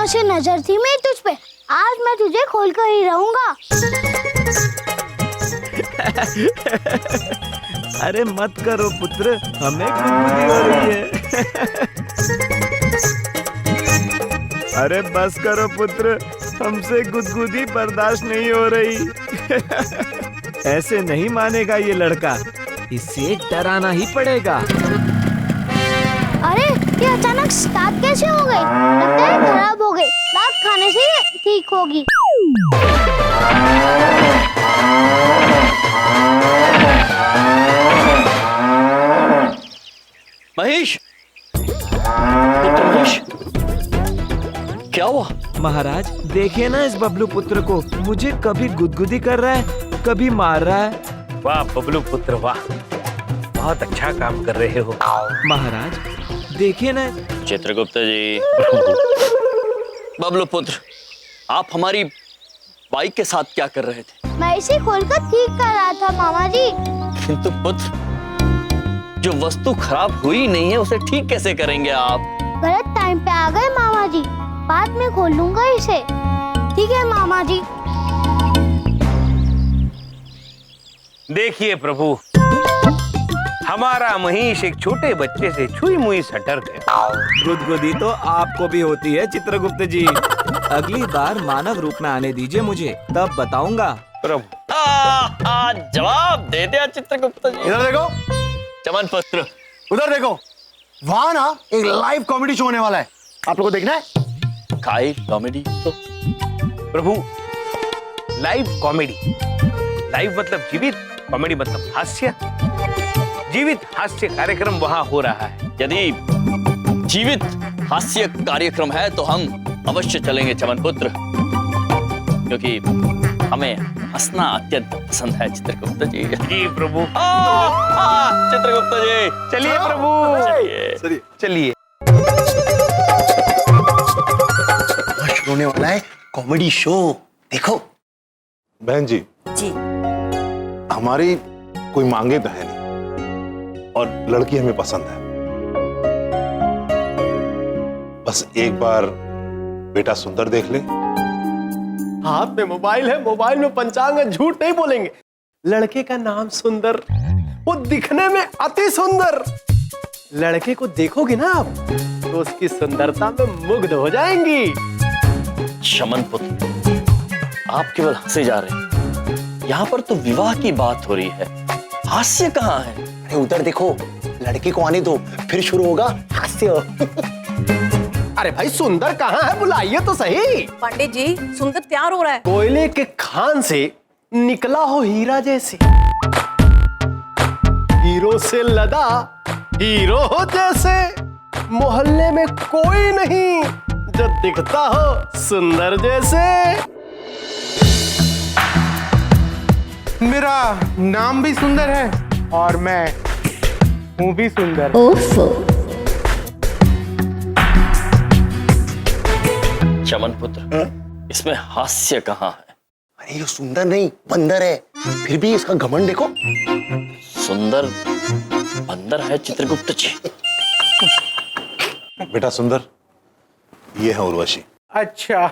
दिनों से नजर थी मेरी तुझ पे, आज मैं तुझे खोल कर ही रहूंगा। अरे मत करो पुत्र, हमें गुदगुदी हो रही है। अरे बस करो पुत्र, हमसे गुदगुदी बर्दाश्त नहीं हो रही। ऐसे नहीं मानेगा ये लड़का, इसे डराना ही पड़ेगा। अरे ये अचानक स्टार्ट कैसे हो गई? लगता है खराब हो गई, दांत खाने से ठीक होगी। महेश, पुत्र महेश, क्या हुआ? महाराज देखिए ना इस बबलू पुत्र को, मुझे कभी गुदगुदी कर रहा है, कभी मार रहा है। वाह बबलू पुत्र वाह, बहुत अच्छा काम कर रहे हो। महाराज देखिए ना। चित्रगुप्त जी। बबलू पुत्र, आप हमारी बाइक के साथ क्या कर रहे थे? मैं इसे खोलकर ठीक कर रहा था मामा जी। किंतु पुत्र, जो वस्तु खराब हुई नहीं है उसे ठीक कैसे करेंगे आप? गलत टाइम पे आ गए मामा जी, बाद में खोल लूंगा इसे। ठीक है मामा जी। देखिए प्रभु, हमारा महेश एक छोटे बच्चे से छुई मुई सटर गया। गुदगुदी तो आपको भी होती है चित्रगुप्त जी। अगली बार मानव रूप में आने दीजिए मुझे, तब बताऊंगा। प्रभु जवाब दे दिया चित्रगुप्त जी। इधर देखो, चमन पुत्र, उधर देखो, वहां ना एक लाइव कॉमेडी शो होने वाला है, आप लोगों को देखना है? काय कॉमेडी तो प्रभु, लाइव कॉमेडी, लाइव मतलब जीवित, कॉमेडी मतलब हास्य। जीवित हास्य कार्यक्रम वहां हो रहा है। यदि जीवित हास्य कार्यक्रम है तो हम अवश्य चलेंगे चमन पुत्र, क्योंकि हमें हंसना अत्यंत पसंद है चित्रगुप्त जी। जी प्रभु। चित्रगुप्त जी चलिए प्रभु, चलिए। चलिए। शुरू होने वाला है कॉमेडी शो, देखो। बहन जी, हमारी कोई मांगे तो है नहीं और लड़की हमें पसंद है। बस एक बार बेटा सुंदर देख ले। हाथ में मोबाइल है, मोबाइल में पंचांग है, झूठ नहीं बोलेंगे। लड़के का नाम सुंदर, वो दिखने में अति सुंदर। लड़के को देखोगे ना आप तो उसकी सुंदरता में मुग्ध हो जाएंगी। चमन पुत्र, आप केवल हंसे जा रहे हैं, यहाँ पर तो विवाह की बात हो रही है, हास्य कहाँ है? अरे उधर देखो, लड़के को आने दो, फिर शुरू होगा हास्य। अरे भाई सुंदर कहाँ है, बुलाइए तो सही। पंडित जी, सुंदर तैयार हो रहा है। कोयले के खान से निकला हो हीरा जैसे, हीरो से लदा हीरो हो जैसे। मोहल्ले में कोई नहीं जो दिखता हो सुंदर जैसे। मेरा नाम भी सुंदर है और मैं हूँ भी सुंदर। चमन पुत्र, इसमें हास्य कहाँ है? अरे ये सुंदर नहीं बंदर है, फिर भी इसका घमंड देखो। सुंदर बंदर है चित्रगुप्त जी। बेटा सुंदर, ये है उर्वशी। अच्छा।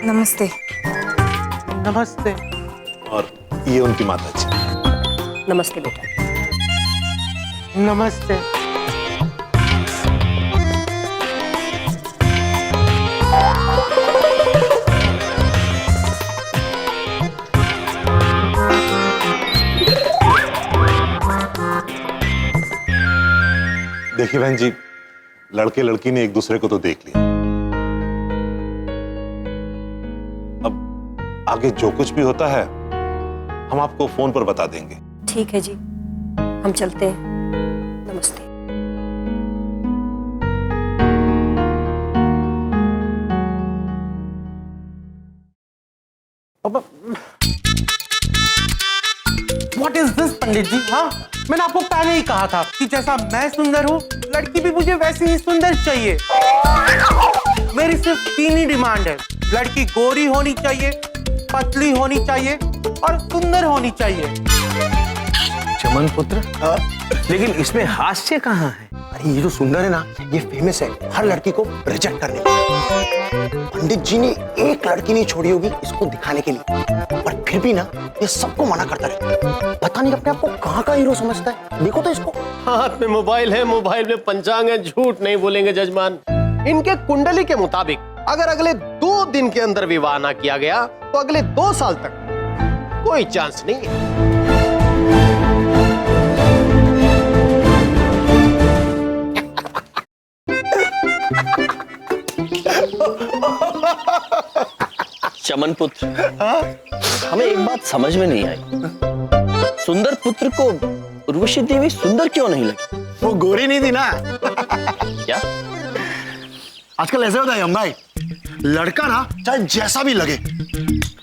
नमस्ते। नमस्ते। और ये उनकी माता जी। नमस्ते बेटा। नमस्ते। देखिए बहन जी, लड़के लड़की ने एक दूसरे को तो देख लिया, अब आगे जो कुछ भी होता है हम आपको फोन पर बता देंगे। ठीक है जी, हम चलते हैं। नमस्ते। What is this पंडित जी? हाँ, मैंने आपको पहले ही कहा था कि जैसा मैं सुंदर हूँ, लड़की भी मुझे वैसे ही सुंदर चाहिए। मेरी सिर्फ 3 ही डिमांड है। लड़की गोरी होनी चाहिए, पतली होनी चाहिए और सुंदर होनी चाहिए। चमन पुत्र, लेकिन इसमें हास्य कहाँ है? अरे ये जो सुंदर है ना, ये फेमस है हर लड़की को रिजेक्ट करने में। पंडित जी ने एक लड़की नहीं छोड़ी होगी इसको दिखाने के लिए, पर फिर भी ना ये सबको मना करता रहे। पता नहीं अपने आप को कहाँ का हीरो समझता है। देखो तो इसको। हाथ में मोबाइल है, मोबाइल में पंचांग है, झूठ नहीं बोलेंगे जजमान। इनके कुंडली के मुताबिक अगर अगले 2 दिन के अंदर विवाह ना किया गया तो अगले 2 साल तक कोई चांस नहीं है। चमन पुत्र, हमें एक बात समझ में नहीं आई। सुंदर पुत्र को उर्वशी देवी सुंदर क्यों नहीं लगी? वो गोरी नहीं थी ना। क्या? आजकल ऐसे होता है हम भाई, लड़का ना चाहे जैसा भी लगे,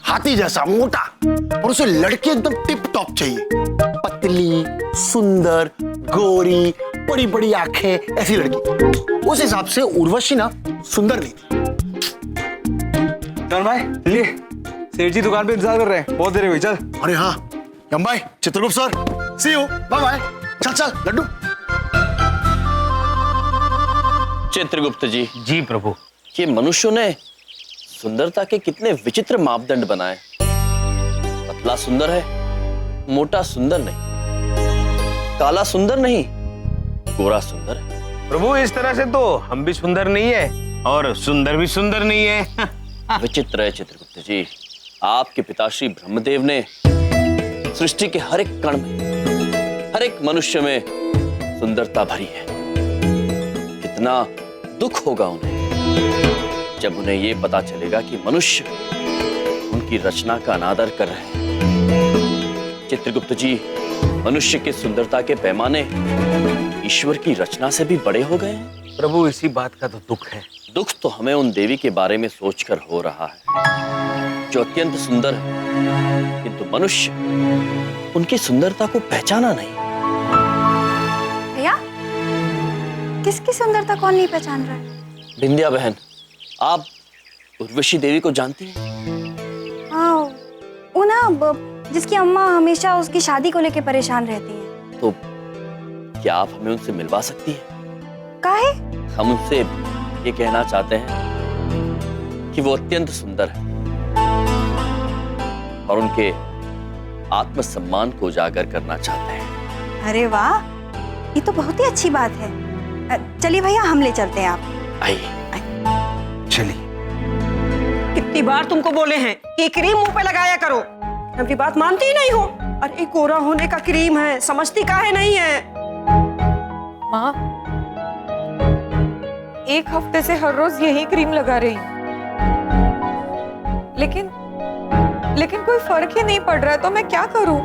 हाथी जैसा मोटा, और उसे लड़की एकदम टिप टॉप चाहिए, पतली सुंदर गोरी बड़ी बड़ी आंखें, ऐसी लड़की। उस हिसाब से उर्वशी ना सुंदर नहीं थी। चल भाई, चलिए सेठ जी दुकान पे इंतजार कर रहे हैं, बहुत देर हुई। चल। अरे हाँ यम भाई, Chitragupta sir, see you, bye bye. चल चल लड्डू। चित्रगुप्त जी। जी प्रभु। ये मनुष्यों ने सुंदरता के कितने विचित्र मापदंड बनाए। पतला सुंदर है, मोटा सुंदर नहीं, काला सुंदर नहीं, गोरा सुंदर है। प्रभु इस तरह से तो हम भी सुंदर नहीं है और सुंदर भी सुंदर नहीं है। विचित्र है चित्रगुप्त जी। आपके पिताश्री ब्रह्मदेव ने सृष्टि के हर एक कण में, हर एक मनुष्य में सुंदरता भरी है। कितना दुख होगा उन्हें जब उन्हें यह पता चलेगा कि मनुष्य उनकी रचना का अनादर कर रहे हैं। चित्रगुप्त जी, मनुष्य की सुंदरता के पैमाने ईश्वर की रचना से भी बड़े हो गए हैं। प्रभु इसी बात का तो दुख है। दुख तो हमें उन देवी के बारे में सोचकर हो रहा है जो अत्यंत सुंदर है, किंतु मनुष्य उनकी सुंदरता को पहचाना नहीं। भैया, किसकी सुंदरता कौन नहीं पहचान रहा है? बिंदिया बहन, आप उर्वशी देवी को जानती हैं? हाँ, वो ना जिसकी अम्मा हमेशा उसकी शादी को लेकर परेशान रहती है। तो क्या आप हमें उनसे मिलवा सकती हैं? काहे? हम उनसे ये कहना चाहते हैं कि वो अत्यंत सुंदर है और उनके आत्मसम्मान को उजागर करना चाहते हैं। अरे वाह, ये तो बहुत ही अच्छी बात है। चलिए भैया, हम ले चलते हैं आप। आइए। चलिए। कितनी बार तुमको बोले हैं कि क्रीम मुंह पे लगाया करो, अपनी बात मानती ही नहीं हो। अरे गोरा होने का क्रीम है, समझती काहे नहीं है? माँ, 1 हफ्ते से हर रोज यही क्रीम लगा रही हूँ, लेकिन कोई फर्क ही नहीं पड़ रहा है, तो मैं क्या करूं?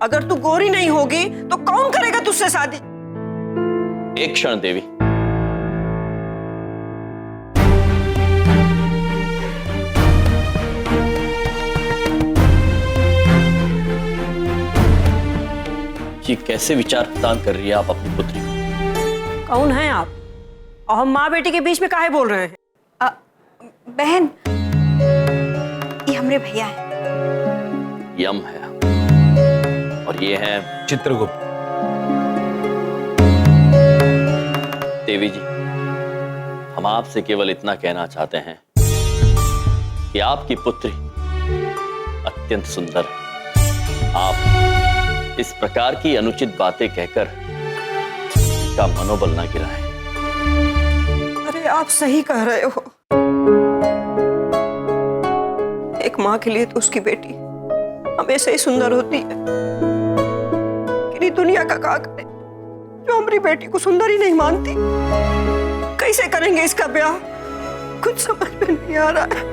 अगर तू गोरी नहीं होगी तो कौन करेगा तुझसे शादी? एक क्षण देवी। ये कैसे विचार प्रदान कर रही है आप अपनी पुत्री को? कौन है आप? और हम माँ बेटी के बीच में काहे बोल रहे हैं? बहन, ये हमारे भैया हैं। यम है और ये है चित्रगुप्त। देवी जी, हम आपसे केवल इतना कहना चाहते हैं कि आपकी पुत्री अत्यंत सुंदर है। आप इस प्रकार की अनुचित बातें कहकर उसका मनोबल ना गिराएं। अरे आप सही कह रहे हो। एक माँ के लिए तो उसकी बेटी हमेशा ही सुंदर होती है। कि दुनिया का क्या करे जो हमारी बेटी को सुंदर ही नहीं मानती। कैसे करेंगे इसका ब्याह, कुछ समझ में नहीं आ रहा है।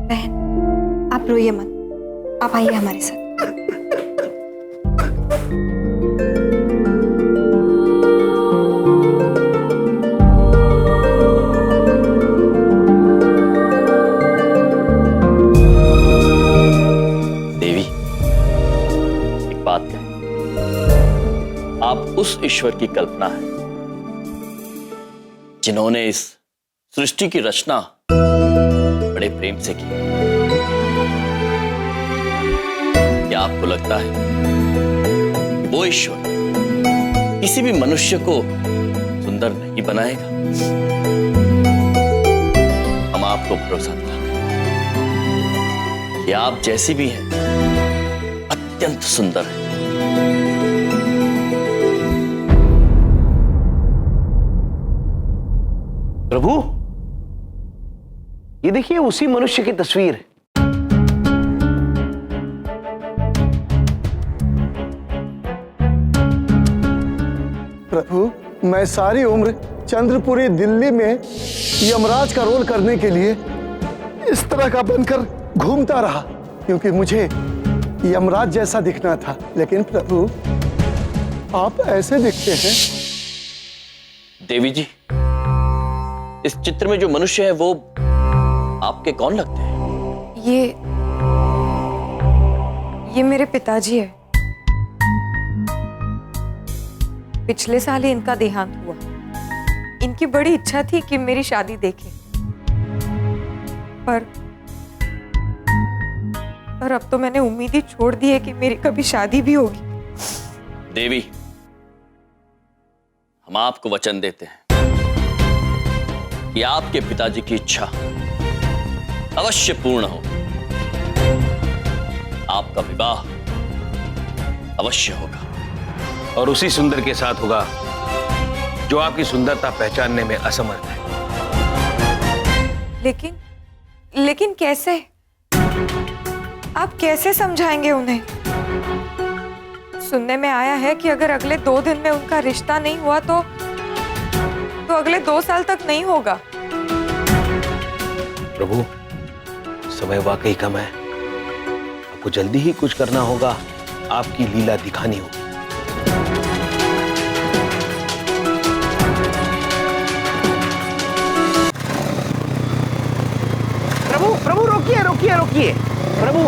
बहन, आप रोइए मत, आप आइए हमारे साथ। उस ईश्वर की कल्पना है जिन्होंने इस सृष्टि की रचना बड़े प्रेम से की। क्या आपको लगता है कि वो ईश्वर किसी भी मनुष्य को सुंदर नहीं बनाएगा? हम आपको भरोसा दिलाते हैं कि आप जैसी भी हैं अत्यंत सुंदर हैं। प्रभु, ये देखिए उसी मनुष्य की तस्वीर है। प्रभु, मैं सारी उम्र चंद्रपुरी दिल्ली में यमराज का रोल करने के लिए इस तरह का बनकर घूमता रहा, क्योंकि मुझे यमराज जैसा दिखना था। लेकिन प्रभु, आप ऐसे दिखते हैं। देवी जी, इस चित्र में जो मनुष्य है वो आपके कौन लगते हैं? ये मेरे पिताजी है। पिछले साल ही इनका देहांत हुआ। इनकी बड़ी इच्छा थी कि मेरी शादी देखें, पर अब तो मैंने उम्मीद ही छोड़ दी है कि मेरी कभी शादी भी होगी। देवी, हम आपको वचन देते हैं कि आपके पिताजी की इच्छा अवश्य पूर्ण हो। आपका विवाह अवश्य होगा, और उसी सुंदर के साथ होगा जो आपकी सुंदरता पहचानने में असमर्थ है। लेकिन कैसे? आप कैसे समझाएंगे उन्हें? सुनने में आया है कि अगर अगले 2 दिन में उनका रिश्ता नहीं हुआ तो अगले 2 साल तक नहीं होगा। प्रभु, समय वाकई कम है। आपको जल्दी ही कुछ करना होगा, आपकी लीला दिखानी होगी। प्रभु, रोकिए रोकिए रोकिए। प्रभु,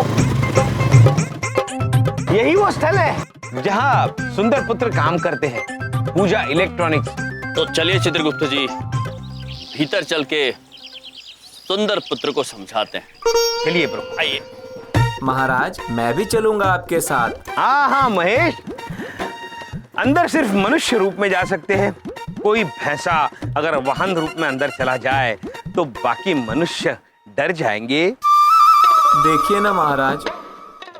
यही वो स्थल है जहां सुंदर पुत्र काम करते हैं, पूजा इलेक्ट्रॉनिक्स। तो चलिए चित्रगुप्त जी, भीतर चल के सुंदर पुत्र को समझाते हैं। चलिए प्रभु, आइए। महाराज, मैं भी चलूंगा आपके साथ। हाँ महेश, अंदर सिर्फ मनुष्य रूप में जा सकते हैं। कोई भैंसा अगर वाहन रूप में अंदर चला जाए तो बाकी मनुष्य डर जाएंगे। देखिए ना महाराज।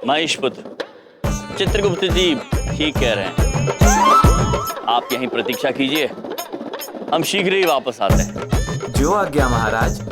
महेश पुत्र, चित्रगुप्त जी ठीक कह रहे हैं। आप यहीं प्रतीक्षा कीजिए, हम शीघ्र ही वापस आते हैं। जो आज्ञा महाराज।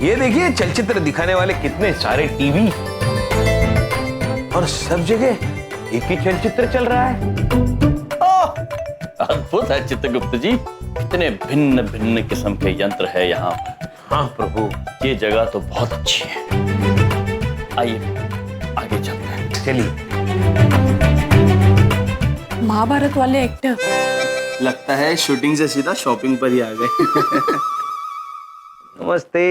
ये देखिए चलचित्र दिखाने वाले कितने सारे टीवी, और सब जगह एक ही चलचित्र चल रहा है। अद्भुत है चित्रगुप्त जी, कितने भिन्न भिन्न किस्म के यंत्र है यहाँ पर। हाँ प्रभु, ये जगह तो बहुत अच्छी है। आइए आगे चलते हैं। चलिए। महाभारत वाले एक्टर लगता है शूटिंग से सीधा शॉपिंग पर ही आ गए। नमस्ते।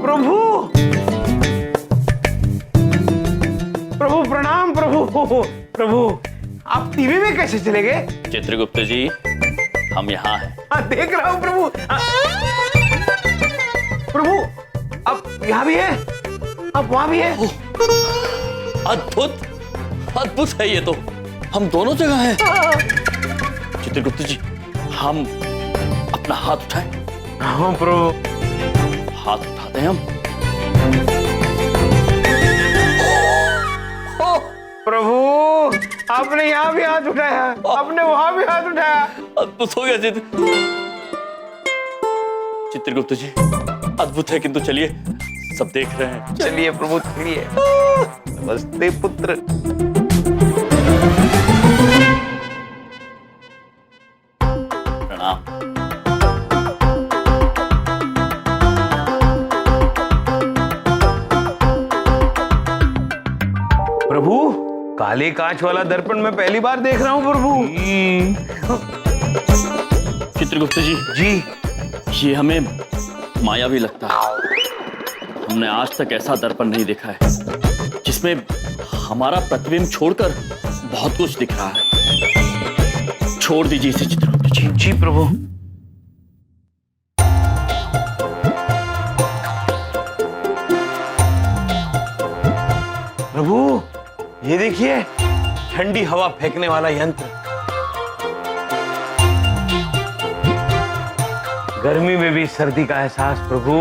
प्रभु, प्रभु प्रणाम। प्रभु, आप टीवी में कैसे चले गए? चित्रगुप्त जी, हम यहाँ हैं। हाँ, देख रहा हूँ प्रभु। प्रभु, आप यहाँ भी है, आप वहाँ भी है। अद्भुत अद्भुत है ये तो, हम दोनों जगह हैं। चित्रगुप्त जी, हम अपना हाथ उठाएं। हाँ प्रभु। हाथ उठाते हैं हम। प्रभु, आपने यहाँ भी हाथ उठाया, आपने वहां भी हाथ उठाया। अद्भुत हो गया चित्रगुप्त जी अद्भुत है, किंतु चलिए सब देख रहे हैं। चलिए प्रभु चलिए। नमस्ते पुत्र। प्रणाम। प्रभु काले कांच वाला दर्पण मैं पहली बार देख रहा हूँ प्रभु। चित्रगुप्त जी जी ये हमें मायावी लगता है। हमने आज तक ऐसा दर्पण नहीं देखा है जिसमें हमारा प्रतिबिंब छोड़कर बहुत कुछ दिख रहा है। छोड़ दीजिए इसे चित्रगुप्त जी। जी प्रभु। प्रभु ये देखिए ठंडी हवा फेंकने वाला यंत्र। गर्मी में भी सर्दी का एहसास प्रभु।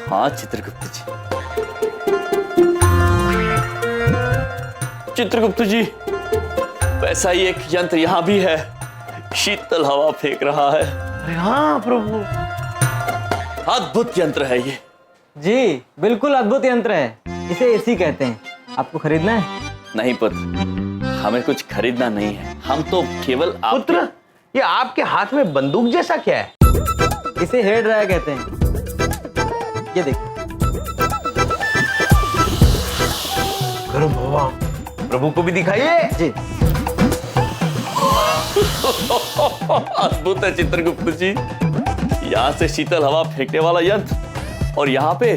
हाँ चित्रगुप्त जी। चित्रगुप्त जी वैसा ही एक यंत्र यहाँ भी है, शीतल हवा फेंक रहा है। अरे हाँ प्रभु। अद्भुत यंत्र है ये। जी बिल्कुल अद्भुत यंत्र है, इसे एसी कहते हैं। आपको खरीदना है? नहीं पुत्र, हमें कुछ खरीदना नहीं है, हम तो केवल पुत्र ये आपके हाथ में बंदूक जैसा क्या है? इसे हेयर ड्रायर कहते हैं। ये देखिए। गर्म हवा। प्रभु को भी दिखाइए। जी। अद्भुत है चित्रगुप्त जी। यहाँ से शीतल हवा फेंकने वाला यंत्र और यहाँ पे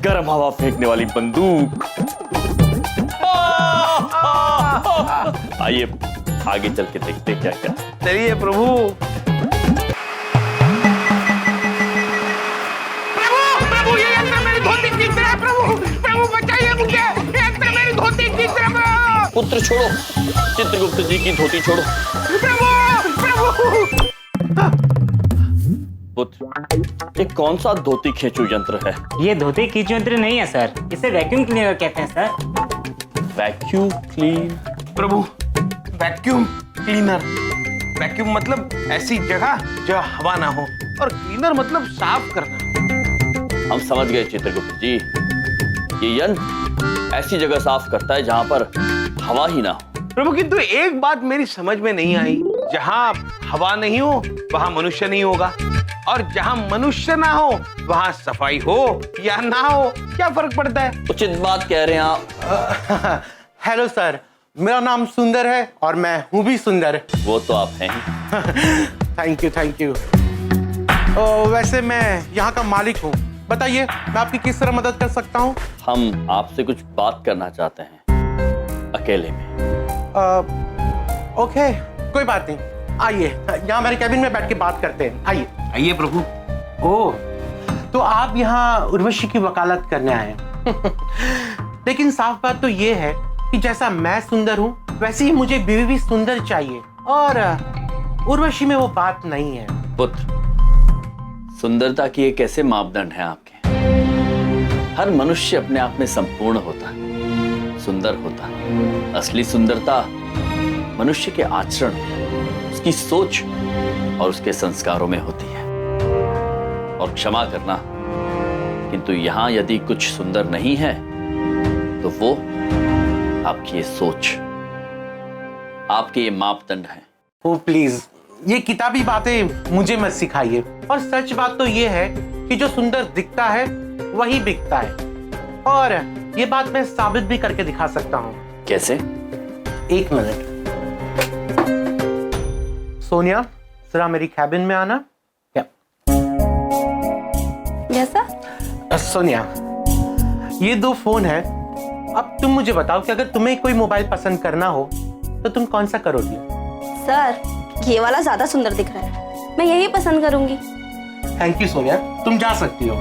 गर्म हवा फेंकने वाली बंदूक। आइए आगे चल के देखते हैं क्या क्या। चलिए प्रभु। प्रभु ये यंत्र मेरी धोती खींच रहा है प्रभु। प्रभु बचाइए मुझे, ये यंत्र मेरी धोती खींच रहा है। पुत्र छोड़ो, चित्रगुप्त जी की धोती छोड़ो। प्रभु प्रभु। पुत्र ये कौन सा धोती खींचू यंत्र है? ये धोती खींचू यंत्र नहीं है सर, इसे वैक्यूम क्लीनर कहते हैं सर। Vacuum clean? प्रभु वैक्यूम क्लीनर। वैक्यूम मतलब ऐसी जगह जहाँ हवा ना हो, और क्लीनर मतलब साफ करना। हम समझ गए चित्रगुप्त जी। ये यंत्र ऐसी जगह साफ करता है जहां पर हवा ही ना हो। प्रभु किंतु एक बात मेरी समझ में नहीं आई, जहां हवा नहीं हो वहां मनुष्य नहीं होगा, और जहां मनुष्य ना हो वहां सफाई हो या ना हो क्या फर्क पड़ता है? उचित बात कह रहे हैं आप। हेलो सर, मेरा नाम सुंदर है और मैं हूँ भी सुंदर। वो तो आप हैं ही। Thank you. वैसे मैं यहाँ का मालिक हूँ। बताइए मैं आपकी किस तरह मदद कर सकता हूँ? हम आपसे कुछ बात करना चाहते हैं अकेले में। ओके कोई बात नहीं, आइए यहाँ मेरे कैबिन में बैठ के बात करते हैं। आइए। आइए प्रभु। ओह तो आप यहाँ उर्वशी की वकालत करने आए हैं। लेकिन साफ बात तो ये है कि जैसा मैं सुंदर हूँ वैसे ही मुझे बीवी भी सुंदर चाहिए, और उर्वशी में वो बात नहीं है। पुत्र सुंदरता की एक ऐसे मापदंड है आपके। हर मनुष्य अपने आप में संपूर्ण होता है, सुंदर होता है। असली सुंदरता मनुष्य के आचरण, उसकी सोच और उसके संस्कारों में होती है। और क्षमा करना, किंतु यहाँ यदि कुछ सुंदर नहीं है तो वो आपकी ये सोच, आपके ये मापदंड है। ओ प्लीज ये किताबी बातें मुझे मत सिखाइए। और सच बात तो ये है कि जो सुंदर दिखता है वही बिकता है, और ये बात मैं साबित भी करके दिखा सकता हूँ। कैसे? एक मिनट। सोनिया जरा मेरी कैबिन में आना। जैसा? सोनिया ये दो फोन है। अब तुम मुझे बताओ कि अगर तुम्हें कोई मोबाइल पसंद करना हो तो तुम कौन सा करोगी? सर ये वाला ज्यादा सुंदर दिख रहा है, मैं यही पसंद करूंगी। थैंक यू सोनिया, तुम जा सकती हो।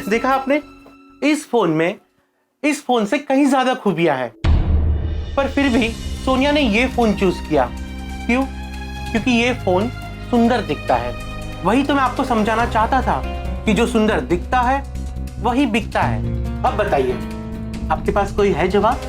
देखा आपने, इस फोन से कहीं ज्यादा खूबियां हैं, पर फिर भी सोनिया ने ये फोन चूज किया। क्यों? क्योंकि ये फोन सुंदर दिखता है। वही तो मैं आपको समझाना चाहता था कि जो सुंदर दिखता है वही बिकता है। अब बताइए आपके पास कोई है जवाब?